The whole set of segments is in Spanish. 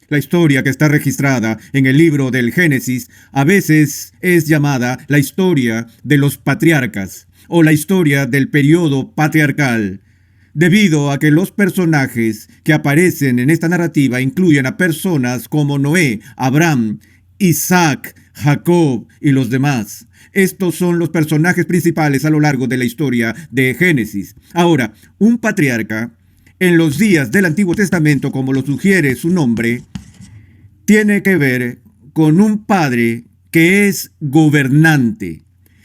La historia que está registrada en el libro del Génesis a veces es llamada la historia de los patriarcas o la historia del periodo patriarcal, debido a que los personajes que aparecen en esta narrativa incluyen a personas como Noé, Abraham, Isaac, Jacob y los demás. Estos son los personajes principales a lo largo de la historia de Génesis. Ahora, un patriarca, en los días del Antiguo Testamento, como lo sugiere su nombre, tiene que ver con un padre que es gobernante.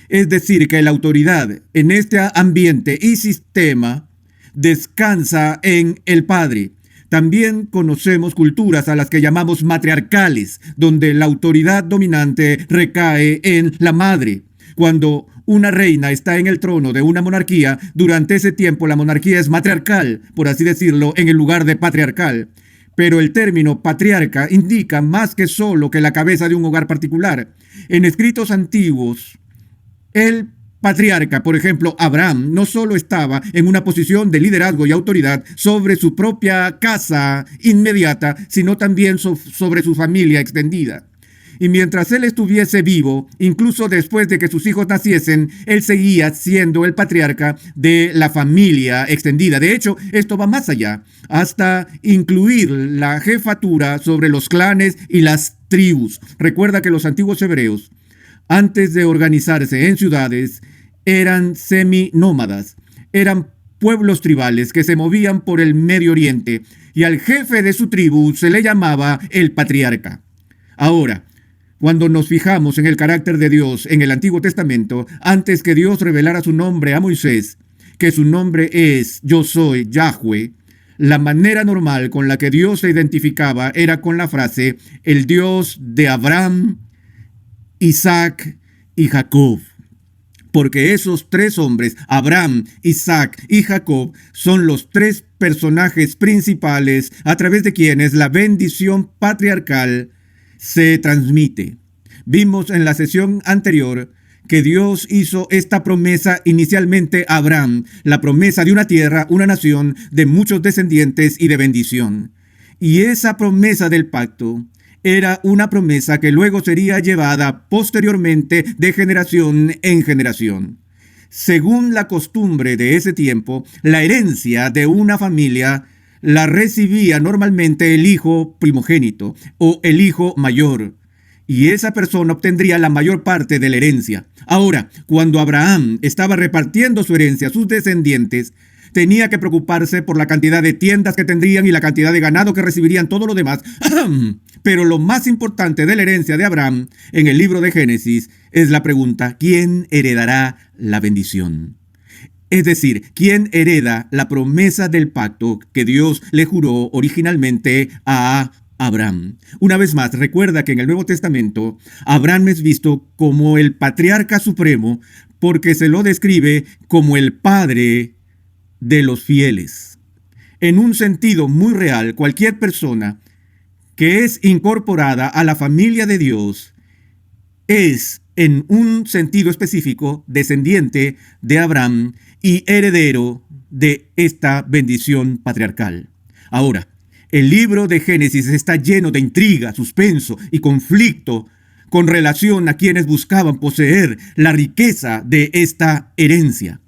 Es decir, que la autoridad en este ambiente y sistema descansa en el padre. También conocemos culturas a las que llamamos matriarcales, donde la autoridad dominante recae en la madre. Cuando una reina está en el trono de una monarquía, durante ese tiempo la monarquía es matriarcal, por así decirlo, en el lugar de patriarcal. Pero el término patriarca indica más que solo que la cabeza de un hogar particular. En escritos antiguos, el patriarca, por ejemplo, Abraham, no solo estaba en una posición de liderazgo y autoridad sobre su propia casa inmediata, sino también sobre su familia extendida. Y mientras él estuviese vivo, incluso después de que sus hijos naciesen, él seguía siendo el patriarca de la familia extendida. De hecho, esto va más allá, hasta incluir la jefatura sobre los clanes y las tribus. Recuerda que los antiguos hebreos, antes de organizarse en ciudades, eran seminómadas, eran pueblos tribales que se movían por el Medio Oriente, y al jefe de su tribu se le llamaba el patriarca. Ahora, cuando nos fijamos en el carácter de Dios en el Antiguo Testamento, antes que Dios revelara su nombre a Moisés, que su nombre es Yo soy Yahweh, la manera normal con la que Dios se identificaba era con la frase el Dios de Abraham, Isaac y Jacob. Porque esos tres hombres, Abraham, Isaac y Jacob, son los tres personajes principales a través de quienes la bendición patriarcal se transmite. Vimos en la sesión anterior que Dios hizo esta promesa inicialmente a Abraham, la promesa de una tierra, una nación, de muchos descendientes y de bendición. Y esa promesa del pacto era una promesa que luego sería llevada posteriormente de generación en generación. Según la costumbre de ese tiempo, la herencia de una familia la recibía normalmente el hijo primogénito o el hijo mayor, y esa persona obtendría la mayor parte de la herencia. Ahora, cuando Abraham estaba repartiendo su herencia a sus descendientes, tenía que preocuparse por la cantidad de tiendas que tendrían y la cantidad de ganado que recibirían, todo lo demás. Pero lo más importante de la herencia de Abraham en el libro de Génesis es la pregunta: ¿quién heredará la bendición? Es decir, ¿quién hereda la promesa del pacto que Dios le juró originalmente a Abraham? Una vez más, recuerda que en el Nuevo Testamento, Abraham es visto como el patriarca supremo porque se lo describe como el padre de los fieles. En un sentido muy real, cualquier persona que es incorporada a la familia de Dios es, en un sentido específico, descendiente de Abraham y heredero de esta bendición patriarcal. Ahora, el libro de Génesis está lleno de intriga, suspenso y conflicto con relación a quienes buscaban poseer la riqueza de esta herencia.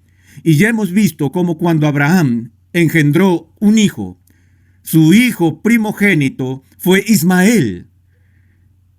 Y ya hemos visto cómo cuando Abraham engendró un hijo, su hijo primogénito fue Ismael.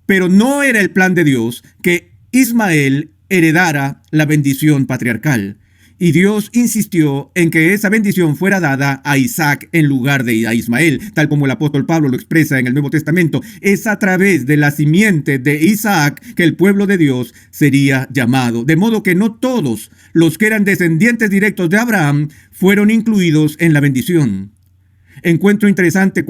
Pero no era el plan de Dios que Ismael heredara la bendición patriarcal. Y Dios insistió en que esa bendición fuera dada a Isaac en lugar de a Ismael, tal como el apóstol Pablo lo expresa en el Nuevo Testamento. Es a través de la simiente de Isaac que el pueblo de Dios sería llamado. De modo que no todos los que eran descendientes directos de Abraham fueron incluidos en la bendición. Encuentro interesante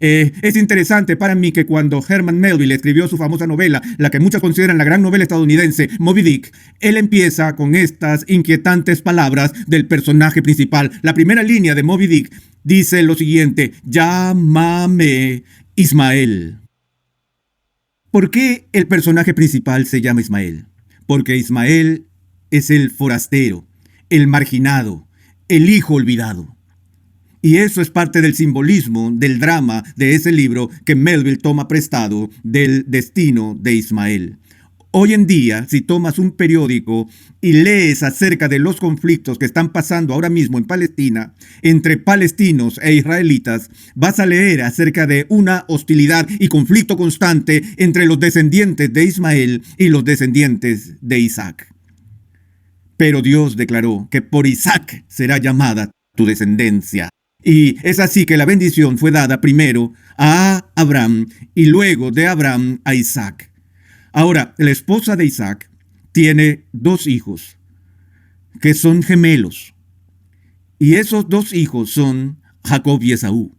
es interesante para mí que cuando Herman Melville escribió su famosa novela, la que muchos consideran la gran novela estadounidense, Moby Dick, él empieza con estas inquietantes palabras del personaje principal. La primera línea de Moby Dick dice lo siguiente: llámame Ismael. ¿Por qué el personaje principal se llama Ismael? Porque Ismael es el forastero, el marginado, el hijo olvidado. Y eso es parte del simbolismo, del drama de ese libro que Melville toma prestado del destino de Ismael. Hoy en día, si tomas un periódico y lees acerca de los conflictos que están pasando ahora mismo en Palestina, entre palestinos e israelitas, vas a leer acerca de una hostilidad y conflicto constante entre los descendientes de Ismael y los descendientes de Isaac. Pero Dios declaró que por Isaac será llamada tu descendencia. Y es así que la bendición fue dada primero a Abraham y luego de Abraham a Isaac. Ahora, la esposa de Isaac tiene 2 hijos que son gemelos. Y esos 2 hijos son Jacob y Esaú.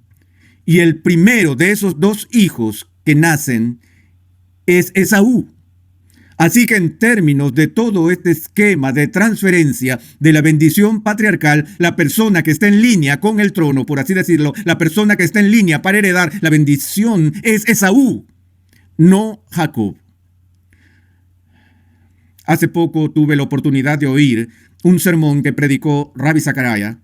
Y el primero de esos 2 hijos que nacen es Esaú. Así que en términos de todo este esquema de transferencia de la bendición patriarcal, la persona que está en línea con el trono, por así decirlo, la persona que está en línea para heredar la bendición es Esaú, no Jacob. Hace poco tuve la oportunidad de oír un sermón que predicó Ravi Zachariah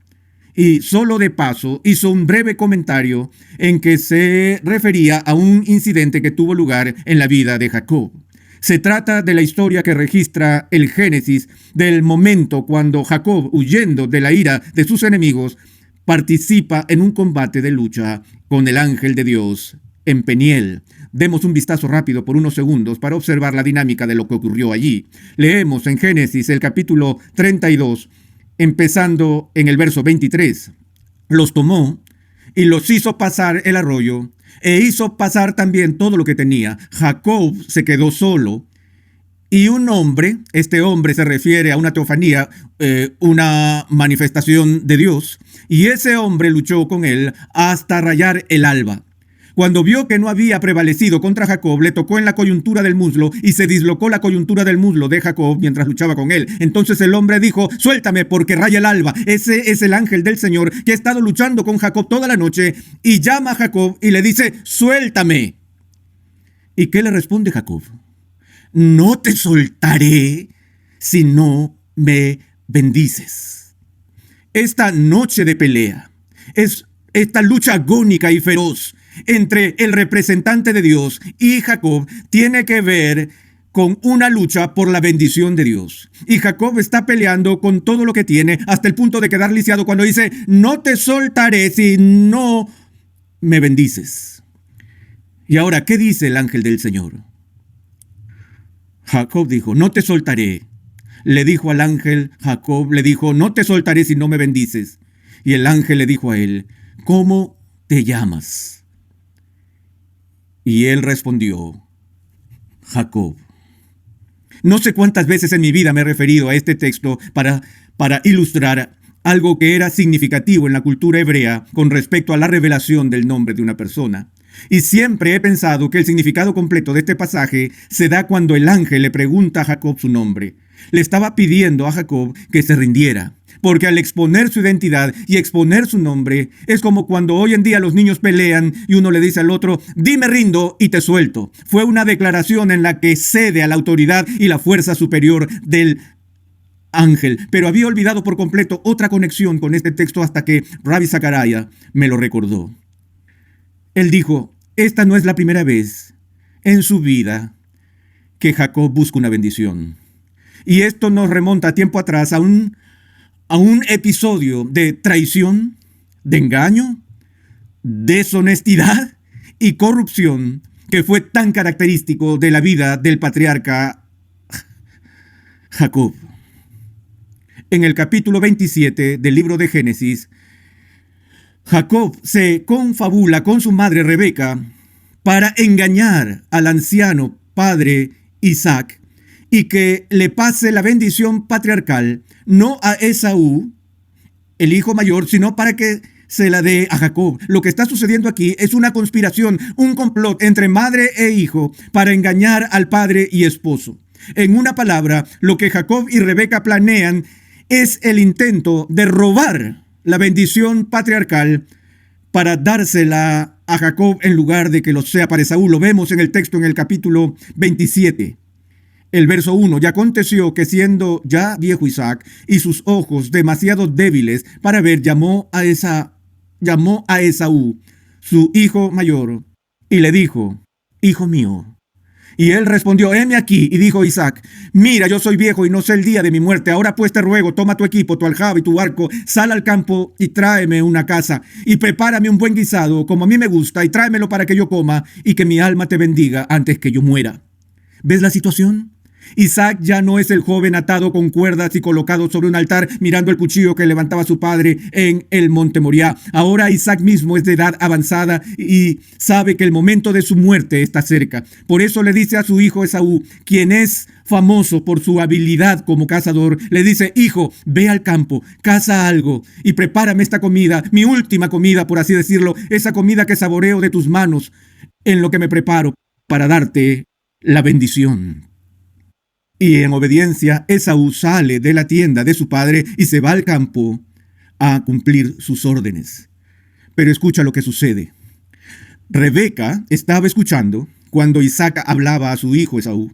y solo de paso hizo un breve comentario en que se refería a un incidente que tuvo lugar en la vida de Jacob. Se trata de la historia que registra el Génesis del momento cuando Jacob, huyendo de la ira de sus enemigos, participa en un combate de lucha con el ángel de Dios en Peniel. Demos un vistazo rápido por unos segundos para observar la dinámica de lo que ocurrió allí. Leemos en Génesis el capítulo 32, empezando en el verso 23. Los tomó y los hizo pasar el arroyo, e hizo pasar también todo lo que tenía. Jacob se quedó solo, y un hombre, este hombre se refiere a una teofanía, una manifestación de Dios, y ese hombre luchó con él hasta rayar el alba. Cuando vio que no había prevalecido contra Jacob, le tocó en la coyuntura del muslo y se dislocó la coyuntura del muslo de Jacob mientras luchaba con él. Entonces el hombre dijo: suéltame porque raya el alba. Ese es el ángel del Señor que ha estado luchando con Jacob toda la noche, y llama a Jacob y le dice: suéltame. ¿Y qué le responde Jacob? No te soltaré si no me bendices. Esta noche de pelea es esta lucha agónica y feroz entre el representante de Dios y Jacob tiene que ver con una lucha por la bendición de Dios. Y Jacob está peleando con todo lo que tiene hasta el punto de quedar lisiado cuando dice: no te soltaré si no me bendices. Y ahora, ¿qué dice el ángel del Señor? Jacob dijo: no te soltaré. Le dijo al ángel, Jacob le dijo: no te soltaré si no me bendices. Y el ángel le dijo a él: ¿cómo te llamas? Y él respondió: Jacob. No sé cuántas veces en mi vida me he referido a este texto para ilustrar algo que era significativo en la cultura hebrea con respecto a la revelación del nombre de una persona. Y siempre he pensado que el significado completo de este pasaje se da cuando el ángel le pregunta a Jacob su nombre. Le estaba pidiendo a Jacob que se rindiera, porque al exponer su identidad y exponer su nombre, es como cuando hoy en día los niños pelean y uno le dice al otro: dime rindo y te suelto. Fue una declaración en la que cede a la autoridad y la fuerza superior del ángel, pero había olvidado por completo otra conexión con este texto hasta que Ravi Zachariah me lo recordó. Él dijo: esta no es la primera vez en su vida que Jacob busca una bendición. Y esto nos remonta a tiempo atrás a un episodio de traición, de engaño, deshonestidad y corrupción que fue tan característico de la vida del patriarca Jacob. En el capítulo 27 del libro de Génesis, Jacob se confabula con su madre Rebeca para engañar al anciano padre Isaac y que le pase la bendición patriarcal no a Esaú, el hijo mayor, sino para que se la dé a Jacob. Lo que está sucediendo aquí es una conspiración, un complot entre madre e hijo para engañar al padre y esposo. En una palabra, lo que Jacob y Rebeca planean es el intento de robar la bendición patriarcal para dársela a Jacob en lugar de que lo sea para Esaú. Lo vemos en el texto en el capítulo 27. El verso 1: y aconteció que siendo ya viejo Isaac y sus ojos demasiado débiles para ver, llamó a llamó a Esaú, su hijo mayor, y le dijo: Hijo mío. Y él respondió: heme aquí. Y dijo Isaac: mira, yo soy viejo y no sé el día de mi muerte. Ahora pues te ruego, toma tu equipo, tu aljaba y tu arco, sal al campo y tráeme una caza, y prepárame un buen guisado, como a mí me gusta, y tráemelo para que yo coma, y que mi alma te bendiga antes que yo muera. ¿Ves la situación? Isaac ya no es el joven atado con cuerdas y colocado sobre un altar mirando el cuchillo que levantaba su padre en el monte Moriah. Ahora Isaac mismo es de edad avanzada y sabe que el momento de su muerte está cerca. Por eso le dice a su hijo Esaú, quien es famoso por su habilidad como cazador, le dice: hijo, ve al campo, caza algo y prepárame esta comida, mi última comida, por así decirlo, esa comida que saboreo de tus manos en lo que me preparo para darte la bendición. Y en obediencia, Esaú sale de la tienda de su padre y se va al campo a cumplir sus órdenes. Pero escucha lo que sucede. Rebeca estaba escuchando cuando Isaac hablaba a su hijo Esaú.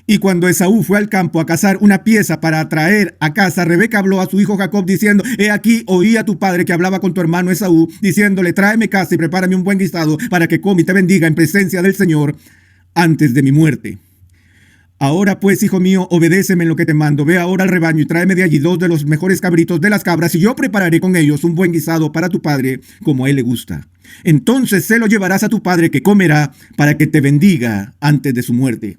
Y cuando Esaú fue al campo a cazar una pieza para traer a casa, Rebeca habló a su hijo Jacob diciendo: he aquí, oí a tu padre que hablaba con tu hermano Esaú, diciéndole: tráeme caza y prepárame un buen guisado para que coma y te bendiga en presencia del Señor antes de mi muerte. Ahora pues, hijo mío, obedéceme en lo que te mando. Ve ahora al rebaño y tráeme de allí 2 de los mejores cabritos de las cabras, y yo prepararé con ellos un buen guisado para tu padre, como a él le gusta. Entonces se lo llevarás a tu padre, que comerá, para que te bendiga antes de su muerte.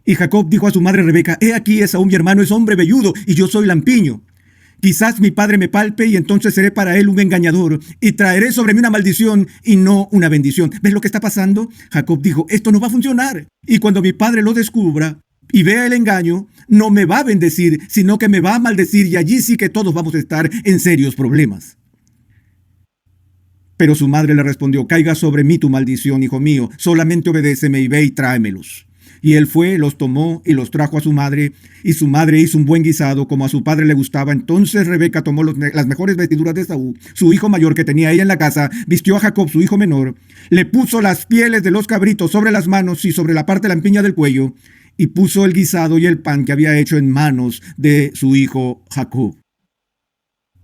Y Jacob dijo a su madre Rebeca: he aquí, Esaú mi hermano es hombre velludo, y yo soy lampiño. Quizás mi padre me palpe y entonces seré para él un engañador y traeré sobre mí una maldición y no una bendición. ¿Ves lo que está pasando? Jacob dijo: esto no va a funcionar. Y cuando mi padre lo descubra y vea el engaño, no me va a bendecir, sino que me va a maldecir, y allí sí que todos vamos a estar en serios problemas. Pero su madre le respondió: caiga sobre mí tu maldición, hijo mío, solamente obedéceme y ve y tráemelos. Y él fue, los tomó y los trajo a su madre, y su madre hizo un buen guisado como a su padre le gustaba. Entonces Rebeca tomó las mejores vestiduras de Esaú, su hijo mayor, que tenía ella en la casa, vistió a Jacob, su hijo menor, le puso las pieles de los cabritos sobre las manos y sobre la parte lampiña del cuello, y puso el guisado y el pan que había hecho en manos de su hijo Jacob.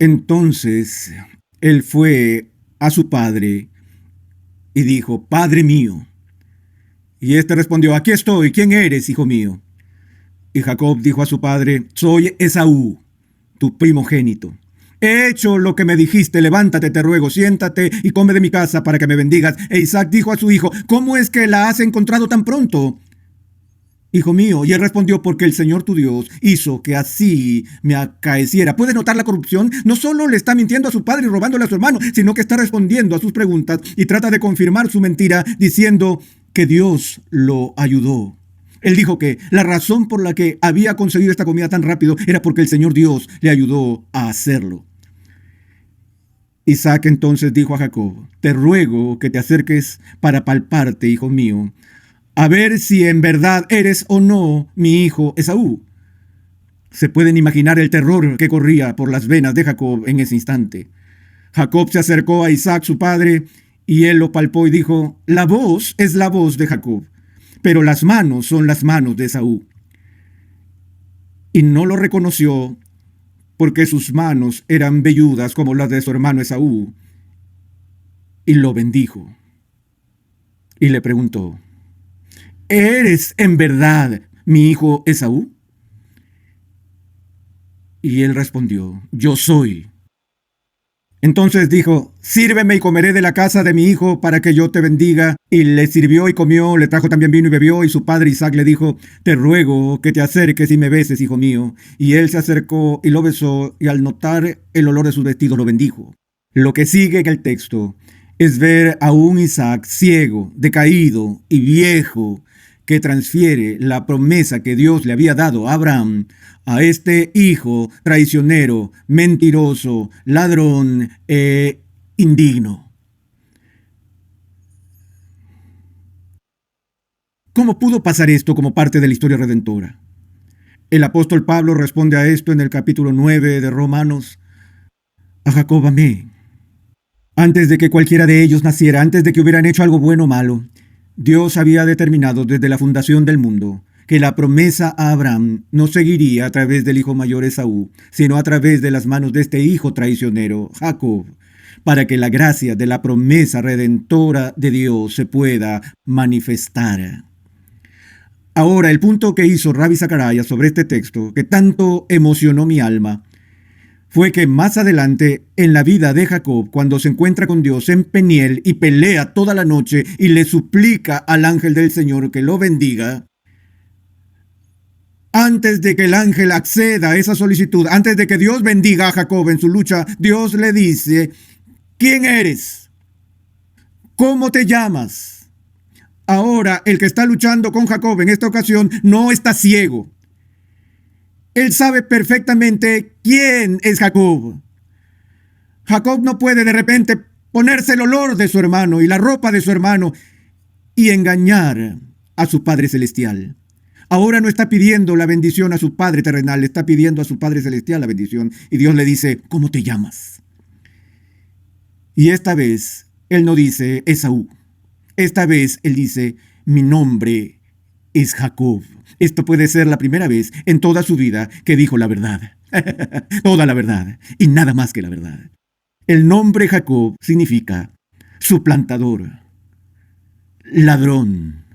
Entonces él fue a su padre y dijo: Padre mío. Y éste respondió: aquí estoy, ¿quién eres, hijo mío? Y Jacob dijo a su padre: soy Esaú, tu primogénito. He hecho lo que me dijiste, levántate, te ruego, siéntate y come de mi casa para que me bendigas. E Isaac dijo a su hijo: ¿cómo es que la has encontrado tan pronto, hijo mío? Y él respondió: porque el Señor tu Dios hizo que así me acaeciera. ¿Puedes notar la corrupción? No solo le está mintiendo a su padre y robándole a su hermano, sino que está respondiendo a sus preguntas y trata de confirmar su mentira diciendo que Dios lo ayudó. Él dijo que la razón por la que había conseguido esta comida tan rápido era porque el Señor Dios le ayudó a hacerlo. Isaac entonces dijo a Jacob: te ruego que te acerques para palparte, hijo mío, a ver si en verdad eres o no mi hijo Esaú. Se pueden imaginar el terror que corría por las venas de Jacob en ese instante. Jacob se acercó a Isaac, su padre, y él lo palpó y dijo: la voz es la voz de Jacob, pero las manos son las manos de Esaú. Y no lo reconoció porque sus manos eran velludas como las de su hermano Esaú. Y lo bendijo. Y le preguntó: ¿eres en verdad mi hijo Esaú? Y él respondió: yo soy. Entonces dijo: sírveme y comeré de la casa de mi hijo para que yo te bendiga. Y le sirvió y comió, le trajo también vino y bebió. Y su padre Isaac le dijo: te ruego que te acerques y me beses, hijo mío. Y él se acercó y lo besó, y al notar el olor de sus vestidos lo bendijo. Lo que sigue en el texto es ver a un Isaac ciego, decaído y viejo, que transfiere la promesa que Dios le había dado a Abraham a este hijo traicionero, mentiroso, ladrón e indigno. ¿Cómo pudo pasar esto como parte de la historia redentora? El apóstol Pablo responde a esto en el capítulo 9 de Romanos: a Jacob amé, antes de que cualquiera de ellos naciera, antes de que hubieran hecho algo bueno o malo. Dios había determinado desde la fundación del mundo que la promesa a Abraham no seguiría a través del hijo mayor Esaú, sino a través de las manos de este hijo traicionero, Jacob, para que la gracia de la promesa redentora de Dios se pueda manifestar. Ahora, el punto que hizo Rabbi Zacharias sobre este texto, que tanto emocionó mi alma, fue que más adelante en la vida de Jacob, cuando se encuentra con Dios en Peniel y pelea toda la noche y le suplica al ángel del Señor que lo bendiga, antes de que el ángel acceda a esa solicitud, antes de que Dios bendiga a Jacob en su lucha, Dios le dice: ¿quién eres? ¿Cómo te llamas? Ahora, el que está luchando con Jacob en esta ocasión no está ciego. Él sabe perfectamente quién es Jacob. Jacob no puede de repente ponerse el olor de su hermano y la ropa de su hermano y engañar a su Padre Celestial. Ahora no está pidiendo la bendición a su Padre terrenal, le está pidiendo a su Padre Celestial la bendición. Y Dios le dice: ¿cómo te llamas? Y esta vez él no dice Esaú. Esta vez él dice: mi nombre es Jacob. Esto puede ser la primera vez en toda su vida que dijo la verdad. Toda la verdad y nada más que la verdad. El nombre Jacob significa suplantador, ladrón.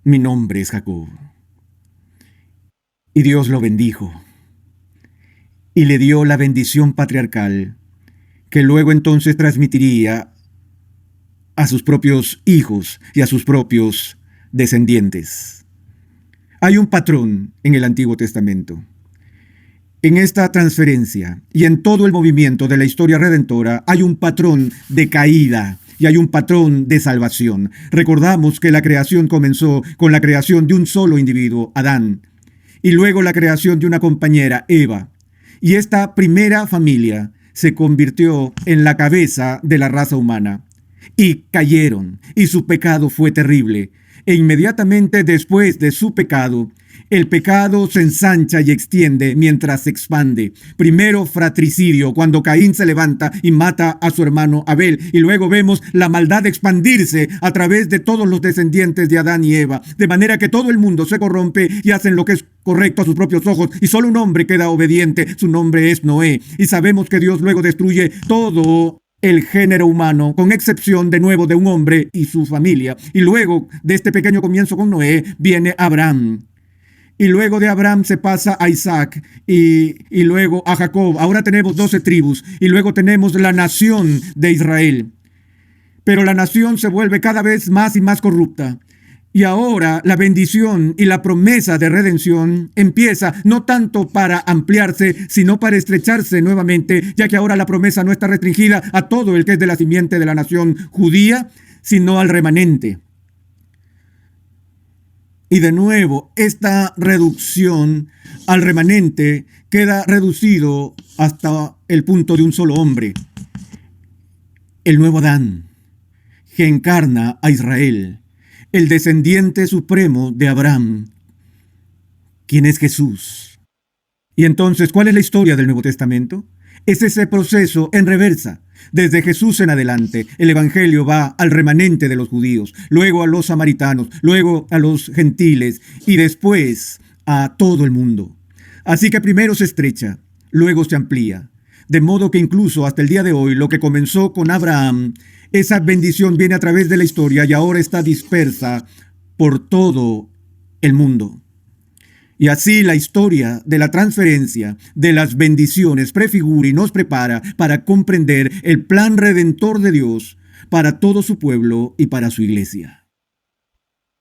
Mi nombre es Jacob. Y Dios lo bendijo y le dio la bendición patriarcal que luego entonces transmitiría a sus propios hijos y a sus propios descendientes. Hay un patrón en el Antiguo Testamento. En esta transferencia y en todo el movimiento de la historia redentora hay un patrón de caída y hay un patrón de salvación. Recordamos que la creación comenzó con la creación de un solo individuo, Adán, y luego la creación de una compañera, Eva. Y esta primera familia se convirtió en la cabeza de la raza humana. Y cayeron, y su pecado fue terrible. E inmediatamente después de su pecado, el pecado se ensancha y extiende mientras se expande. Primero fratricidio, cuando Caín se levanta y mata a su hermano Abel. Y luego vemos la maldad expandirse a través de todos los descendientes de Adán y Eva. De manera que todo el mundo se corrompe y hacen lo que es correcto a sus propios ojos. Y solo un hombre queda obediente. Su nombre es Noé. Y sabemos que Dios luego destruye todo el género humano, con excepción de nuevo de un hombre y su familia. Y luego de este pequeño comienzo con Noé viene Abraham. Y luego de Abraham se pasa a Isaac y luego a Jacob. Ahora tenemos 12 tribus y luego tenemos la nación de Israel. Pero la nación se vuelve cada vez más y más corrupta. Y ahora la bendición y la promesa de redención empieza no tanto para ampliarse, sino para estrecharse nuevamente, ya que ahora la promesa no está restringida a todo el que es de la simiente de la nación judía, sino al remanente. Y de nuevo, esta reducción al remanente queda reducido hasta el punto de un solo hombre, el nuevo Adán, que encarna a Israel, el descendiente supremo de Abraham, quien es Jesús. Y entonces, ¿cuál es la historia del Nuevo Testamento? Es ese proceso en reversa. Desde Jesús en adelante, el Evangelio va al remanente de los judíos, luego a los samaritanos, luego a los gentiles y después a todo el mundo. Así que primero se estrecha, luego se amplía. De modo que incluso hasta el día de hoy, lo que comenzó con Abraham, esa bendición viene a través de la historia y ahora está dispersa por todo el mundo. Y así la historia de la transferencia de las bendiciones prefigura y nos prepara para comprender el plan redentor de Dios para todo su pueblo y para su iglesia.